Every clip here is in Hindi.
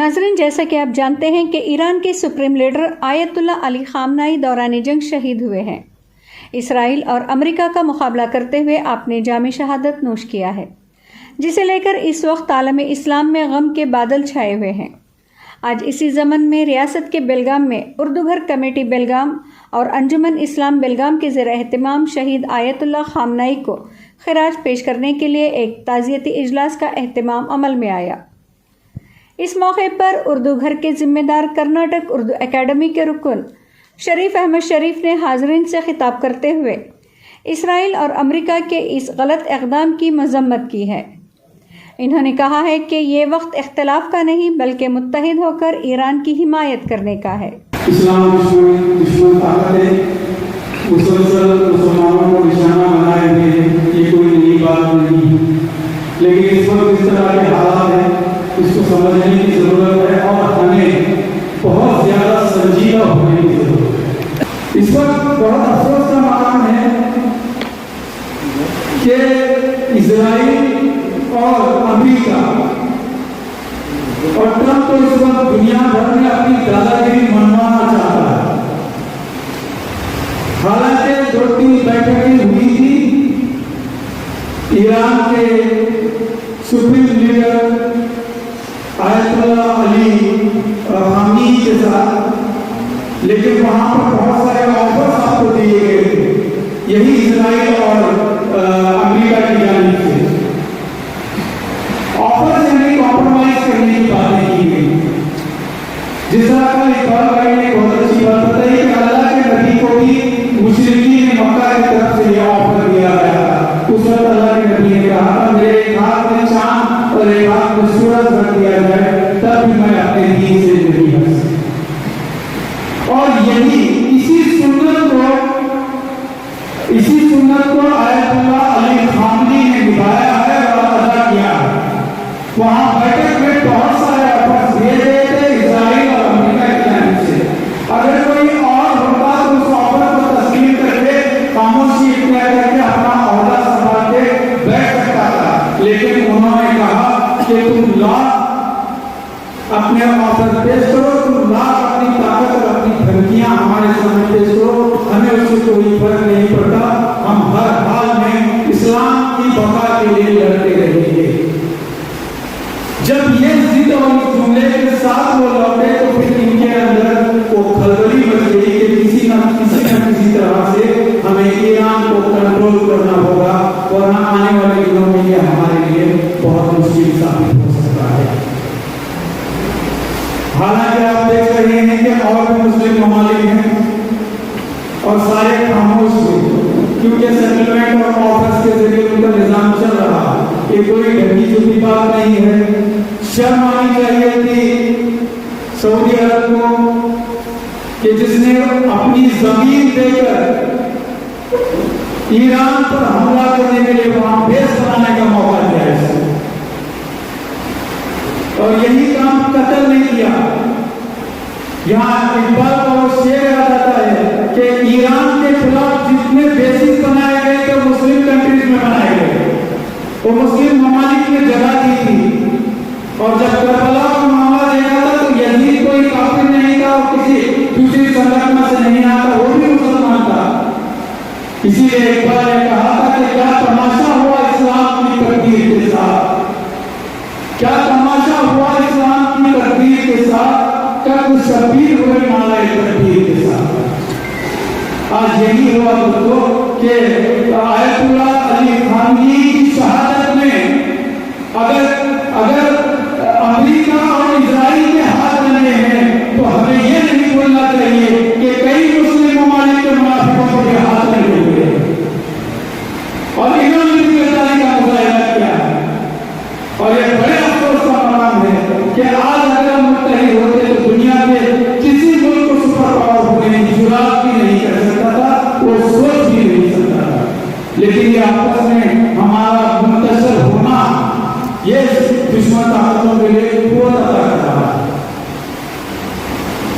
नाज़रीन, जैसा कि आप जानते हैं कि ईरान के सुप्रीम लीडर आयतुल्लाह अली ख़ामनेई दौरान जंग शहीद हुए हैं। इसराइल और अमेरिका का मुकाबला करते हुए आपने जाम शहादत नोश किया है, जिसे लेकर इस वक्त आलम इस्लाम में गम के बादल छाए हुए हैं। आज इसी ज़मन में रियासत के बेलगाम में उर्दू भर कमेटी बेलगाम और अंजुमन इस्लाम बेलगाम के ज़ेर एहतमाम शहीद आयतुल्लाह ख़ामनेई को खिराज पेश करने के लिए एक ताज़ियती इजलास का एहतमाम अमल में आया। इस मौके पर उर्दू घर के ज़िम्मेदार कर्नाटक उर्दू एकेडमी के रुकन शरीफ अहमद शरीफ ने हाज़रीन से खिताब करते हुए इसराइल और अमेरिका के इस गलत इक़दाम की मज़म्मत की है। इन्होंने कहा है कि ये वक्त इख्तिलाफ का नहीं बल्कि मुत्तहिद होकर ईरान की हिमायत करने का है। इस्लाम दुश्मन ताकतें मुसलसल मुसलमानों को निशाना बनाए हुए हैं, ये कोई नई बात नहीं है, लेकिन इस वक्त इस तरह के हालात हैं, इसको समझने की ज़रूरत है और हमें बहुत ज़्यादा संजीदा होने की ज़रूरत है। इस वक्त बहुत अफसोस का मकाम है कि इजराइल और अमेरिका और ट्रंप तो इस वक्त दुनिया भर में अपनी दादागिरी मनवाना चाहता है। हालांकि 2-3 बैठकें हुई थी ईरान के सुप्रीम लीडर आयतुल्लाह अली ख़ामनेई के साथ, लेकिन वहां पर बहुत सारे ऑफर्स आपको दिए गए थे, यही इजराइल और अमेरिका की जानिब से ऑफर्स यानी कॉम्प्रोमाइज करने की बातें की गई। जिस तरह का इकबाल भाई ने बहुत अच्छी बात बताई कि अल्लाह के नबी को भी मुशरिकीन मक्का की तरफ से यह ऑफर दिया गया था। उस वक्त अल्लाह के नबी ने कहा था मेरे एक हाथ में चांद और एक हाथ में सूरज रख दिया जाए तब भी मैं अपने दीन से नहीं हट सकता। और यही इसी सुन्नत को आयतुल्लाह अली ख़ामनेई ने निभाया है और अदा किया है। वहां बैठक में बहुत सारे ऑफर्स दिए गए थे इजराइल और अमेरिका की जानिब से। अगर कोई और होता तो उस ऑफर को तस्लीम करके खामोशी इख्तियार करके अपना ओहदा संभाल के बैठ सकता था, लेकिन उन्होंने कहा कि तुम ला अपने ऑफर पेश करो, तुम ला अपनी ताकत और अपनी धमकियां हमारे सामने पेश करो, हमें उससे कोई फर्क नहीं पड़ता, हम हर हाल में इस्लाम की बका के लिए लड़ते रहेंगे। जब ये जिद और जुमले के साथ वो लौटे तो फिर इनके अंदर वो खलबली मच गई कि किसी न किसी तरह से हमें ईरान को कंट्रोल करना होगा, वरना आने वाले दिनों में ये हमारे लिए बहुत मुश्किल साबित हो सकता है। हालांकि आप देख रहे हैं कि और भी मुस्लिम ममालिक हैं और सारे खामोश हुए, क्योंकि सेटलमेंट और ऑफर्स के जरिए उनका निजाम चल रहा है। ये कोई ढंगी चुपी बात नहीं है। शर्म आनी चाहिए थी सऊदी अरब को कि जिसने अपनी जमीन देकर ईरान पर हमला करने के लिए वहां बेस बनाने का मौका दिया है, और यही काम कतल नहीं किया। यहाँ इकबाल का वो शेर आ जाता है कि ईरान के खिलाफ जितने बेसिस बनाए गए थे मुस्लिम कंट्रीज में बनाए गए, वो मुस्लिम ममालिक ने जगह दी थी। और जब करबला का मामला देखा था तो यजीद कोई काफिर नहीं था और किसी दूसरी संगठन से नहीं आता, वो भी मुसलमान था। इसीलिए इकबाल ने कहा था कि क्या तमाशा हुआ इस्लाम की तकदीर के साथ, क्या तमाशा हुआ इस्लाम की तकदीर के साथ, क्या कुछ शबीर हुए माला तकदीर के साथ। आज यही हुआ दोस्तों कि आयतुल्लाह अली ख़ामनेई की शहादत में अगर अमेरिका और इजराइल के हाथ बने हैं तो हमें यह नहीं बोलना चाहिए कि कई मुस्लिम ममालिक के मुनाफिकों के हाथ लगे हुए हैं और इन्होंने भी गद्दारी का मुजाहिरा किया है। और यह बड़े अफसोस का मकाम है कि आज अगर मुत्तहिद होते तो दुनिया के किसी मुल्क को सुपर पावर होने की जुरात भी नहीं कर सकता था, वो सोच भी नहीं सकता था। लेकिन ये आपस में हमारा मुंतशिर होना ये दुश्मन ताकतों के लिए कुव्वत अदा कर रहा है।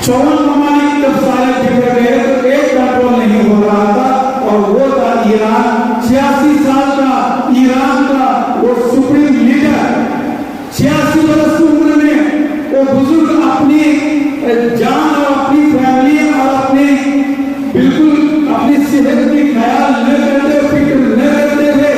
54 ममालिक जब सारे बिखर गए तो एक कंट्रोल नहीं हो रहा था और वो था ईरान। 86 साल का ईरान का वो सुप्रीम लीडर 86 वर्ष की उम्र में वो बुजुर्ग सेहत की ख्याल न करते, फिक्र न करते थे,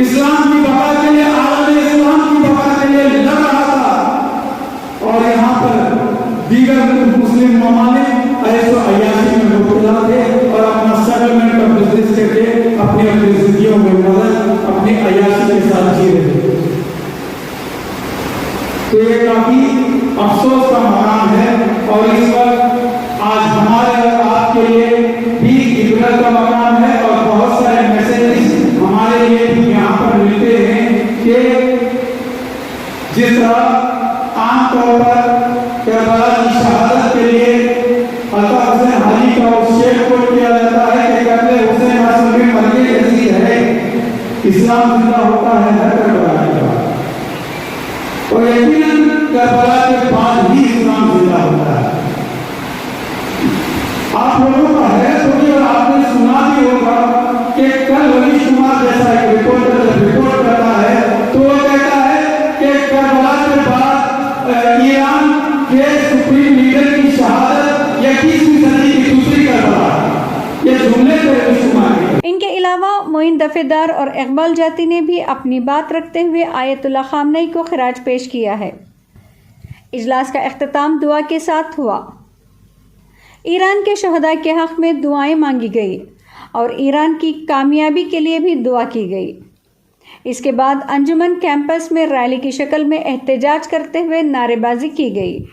इस्लाम की बका के लिए, आलम इस्लाम की बका के लिए लड़ रहा था। और यहाँ पर दीगर मुस्लिम ममालिक ऐसे अयाशी में मुब्तला थे और अपना सेटलमेंट का बिजनेस करके अपनी अपनी जिंदगियों में मदद अपनी अयाशी के साथ जी रहे थे। तो ये काफी अफसोस का मकाम है और इस वक्त आज हमारे और आपके लिए भी इबरत का मकाम है और बहुत सारे मैसेजेस हमारे लिए भी यहाँ पर मिलते हैं कि जिस तरह आमतौर पर करबला की शहादत के लिए अता हुसैन हाजी का उस शेर कोट किया जाता है कि कत्ले हुसैन असल में मरके यजीद है, इस्लाम जिंदा होता है हर करबला के बाद, और यकीनन करबला के बाद ही इस्लाम जिंदा होता है। आप लोगों का है तो भी, और आपने सुना भी होगा कि कल रवीश कुमार जैसा एक रिपोर्टर रिपोर्ट करता है तो वो कहता है कि करबला के बाद ईरान के सुप्रीम लीडर की शहादत 21वीं सदी की दूसरी करबला, ये जुमले थे रवीश कुमार के। इनके अलावा मोइन दफेदार और इकबाल जाती ने भी अपनी बात रखते हुए आयतुल्लाह खामनेई को खिराज पेश किया है। इजलास का इख्तिताम दुआ के साथ हुआ। ईरान के शहदा के हक में दुआएं मांगी गई और ईरान की कामयाबी के लिए भी दुआ की गई। इसके बाद अंजुमन कैंपस में रैली की शक्ल में एहतजाज करते हुए नारेबाजी की गई।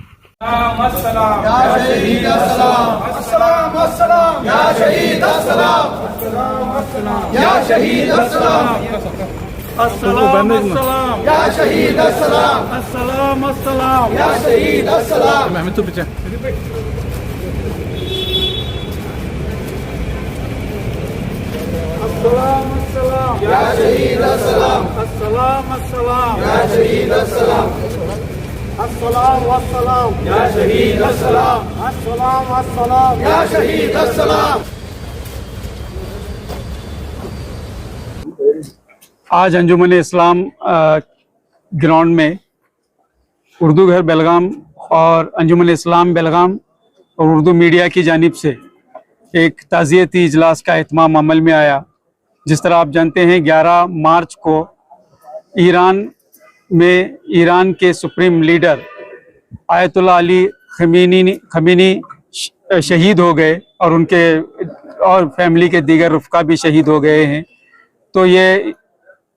आज अंजुमन इस्लाम ग्राउंड में उर्दू घर बेलगाम और अंजुमन इस्लाम बेलगाम और उर्दू मीडिया की जानिब से एक ताज़ियती इजलास का एहतमाम अमल में आया। जिस तरह आप जानते हैं 11 मार्च को ईरान के supreme leader Ayatollah Ali Khomeini शहीद हो गए और उनके और फैमिली के दीगर रुफ़का भी शहीद हो गए हैं। तो ये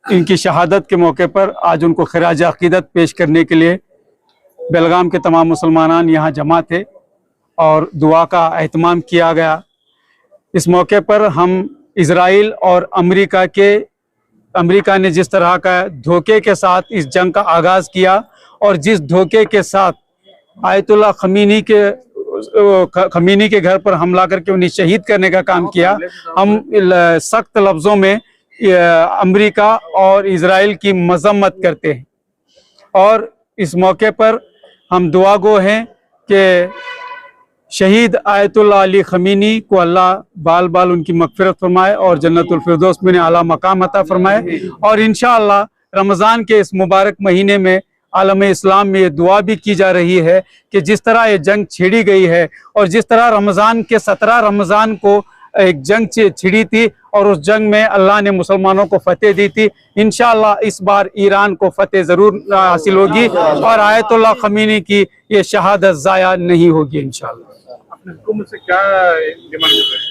इनकी शहादत के मौके पर आज उनको खिराज अक़ीदत पेश करने के लिए बेलगाम के तमाम मुसलमान यहाँ जमा थे और दुआ का एहतमाम किया गया। इस मौके पर हम इज़राइल और अमेरिका ने जिस तरह का धोखे के साथ इस जंग का आगाज़ किया और जिस धोखे के साथ आयतुल्लाह खमीनी के घर पर हमला करके उन्हें शहीद करने का काम किया, हम सख्त लफ्ज़ों में अमेरिका और इज़राइल की मज़म्मत करते हैं। और इस मौके पर हम दुआ गो हैं कि शहीद आयतुल्लाह अली खमीनी को अल्लाह बाल बाल उनकी मग़फ़िरत फरमाए और जन्नतुल फिरदौस में आला मकाम अता फरमाए। और इंशाअल्लाह रमज़ान के इस मुबारक महीने में आलम इस्लाम में ये दुआ भी की जा रही है कि जिस तरह ये जंग छिड़ी गई है और जिस तरह रमज़ान के 17 रमज़ान को एक जंग छिड़ी थी और उस जंग में अल्लाह ने मुसलमानों को फतेह दी थी, इंशाअल्लाह इस बार ईरान को फतेह ज़रूर हासिल होगी और आयतुल्लाह खमीनी की ये शहादत ज़ाया नहीं होगी इंशाअल्लाह। हुकूमत से क्या डिमांड करते हैं?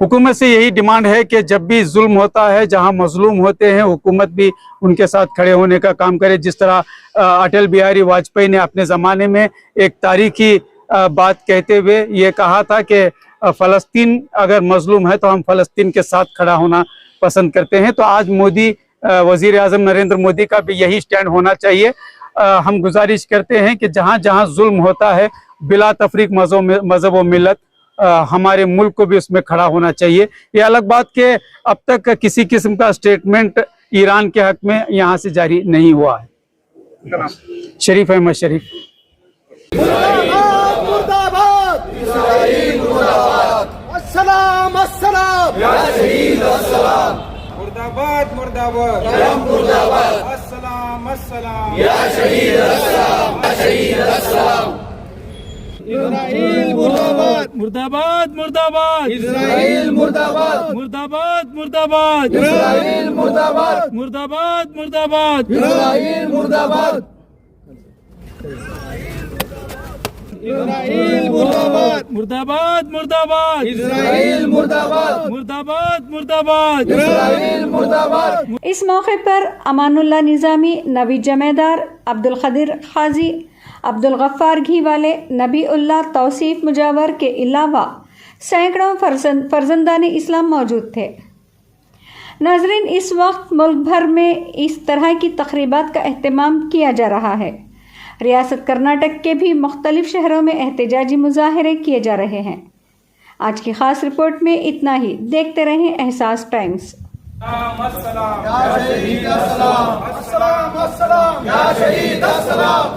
हुकूमत से यही डिमांड है कि जब भी जुल्म होता है, जहां मजलूम होते हैं, हुकूमत भी उनके साथ खड़े होने का काम करे। जिस तरह अटल बिहारी वाजपेयी ने अपने ज़माने में एक तारीखी बात कहते हुए ये कहा था कि फ़लस्तीन अगर मजलूम है तो हम फ़लस्तीन के साथ खड़ा होना पसंद करते हैं। तो आज मोदी, वज़ीर आज़म नरेंद्र मोदी का भी यही स्टैंड होना चाहिए। हम गुजारिश करते हैं कि जहाँ जहाँ जुल्म होता है बिला तफरीक मज़हब व मिलत हमारे मुल्क को भी उसमें खड़ा होना चाहिए। ये अलग बात कि अब तक किसी किस्म का स्टेटमेंट ईरान के हक में यहाँ से जारी नहीं हुआ है। शरीफ अहमद शरीफ। अस्सलाम अस्सलाम या शहीद अस्सलाम, मुर्दाबाद मुर्दाबाद मुर्दाबाद, अस्सलाम अस्सलाम या शहीद अस्सलाम, या शहीद अस्सलाम। इजराइल मुर्दाबाद मुर्दाबाद मुर्दाबाद इजराइल मुर्दाबाद मुर्दाबाद मुर्दाबाद इजराइल मुर्दाबाद मुर्दाबाद मुर्दाबाद इजराइल मुर्दाबाद इजराइल मुर्दाबाद मुर्दाबाद मुर्दाबाद इजराइल मुर्दाबाद मुर्दाबाद मुर्दाबाद इजराइल मुर्दाबाद इस मौके पर अमानुल्लाह निज़ामी, नवीद जमेदार, अब्दुल खदीर खाजी, अब्दुल गफ्फार घीवाले, नबी उल्लाह तौसीफ मुजावर के अलावा सैकड़ों फर्जंदान इस्लाम मौजूद थे। नाजरीन, इस वक्त मुल्क भर में इस तरह की तकरीबात का एहतमाम किया जा रहा है। रियासत कर्नाटक के भी मुख्तलिफ शहरों में एहतजाजी मुजाहरे किए जा रहे हैं। आज की खास रिपोर्ट में इतना ही। देखते रहें एहसास टाइम्स। या शहीद अस्सलाम, अस्सलाम अस्सलाम, या शहीद अस्सलाम।